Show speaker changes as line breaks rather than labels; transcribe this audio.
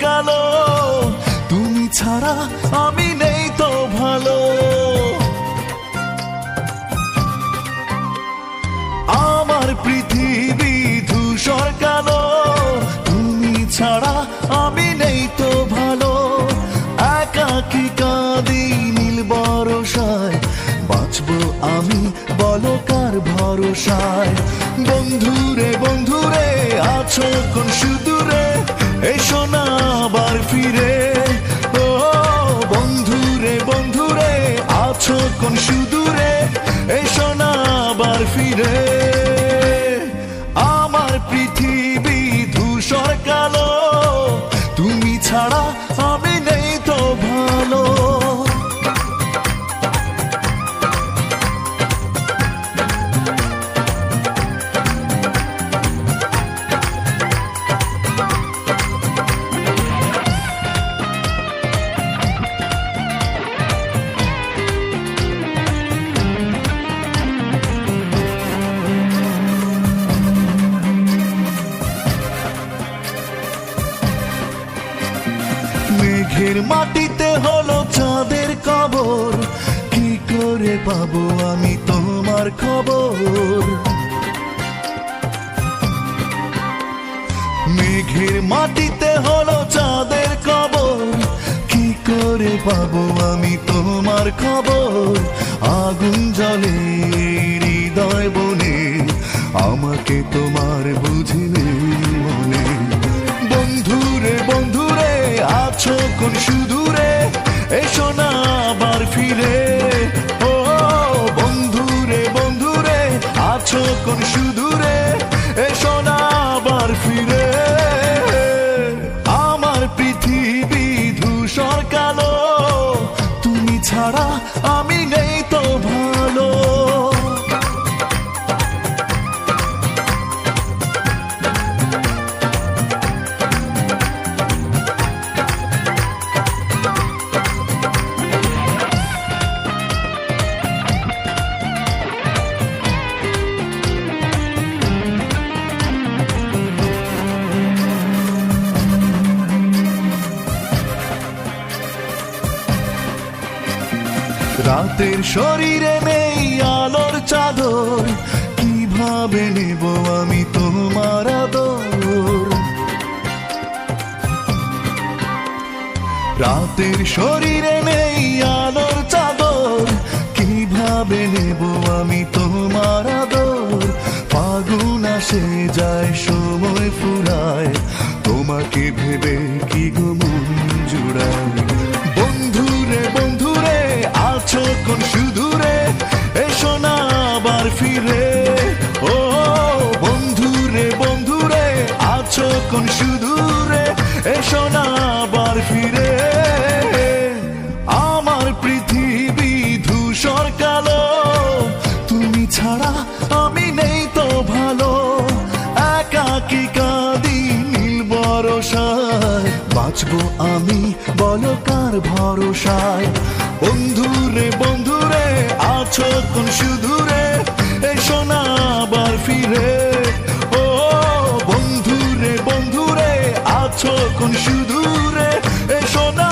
কালো, তুমি ছাড়া আমি নেই তো ভালো। আমার পৃথিবী ধূসর কালো, তুমি ছাড়া আমি নেই তো ভালো। একাকী কাঁদি নীল বরষায়, বাঁচবো আমি বলো কার ভরসায়। বন্ধুরে বন্ধুরে আছো কোন সুদূরে, এসো না আবার ফিরে। ও বন্ধুরে বন্ধুরে আছো কোন সুদূরে, এসো না আবার ফিরে। আমার পৃথিবী ধূসর কালো, তুমি ছাড়া আমি নেই তো ভালো। মেঘের মাটিতে হলো চাঁদের কবর, কি করে পাবো আমি তোমার খবর। মেঘের মাটিতে হলো চাঁদের কবর, কি করে পাবো আমি তোমার খবর। আগুন জ্বলে হৃদয় বনে, আমাকে তোমার বুঝিলে মনে। বন্ধুরে বন্ধুরে আছো কোন সুদূরে, এসো না আবার ফিরে। ও বন্ধুরে বন্ধুরে আছো কোন সুদূরে, এসো না আবার ফিরে। আমার পৃথিবী ধূসর কালো, তুমি ছাড়া আমি নেই তো ভালো। রাতের শরীরে নেই আলোর চাদর, কিভাবে নেব আমি তোমার আদর। রাতের শরীরে নেই আলোর চাদর, কিভাবে নেব আমি তোমার আদর। ফাগুন আসে যায় সময় ফুরায়, তোমাকে ভেবে কি গো মন জুড়ায়। বন্ধুরে বন্ধুরে আছো কোন সুদূরে, এসো না আবার ফিরে। ও বন্ধুরে বন্ধুরে আছো কোন সুদূরে, এসো না আবার ফিরে। আমার পৃথিবী ধূসর কালো, তুমি ছাড়া আমি নেই তো ভালো। একাকী কাঁদি নীল বরষায়, বাঁচবো আমি বলো কার ভরসায়। বন্ধুরে বন্ধুরে আছো কোন সুদূরে, এসো না আবার ফিরে। ও বন্ধুরে বন্ধুরে আছো কোন সুদূরে, এসো না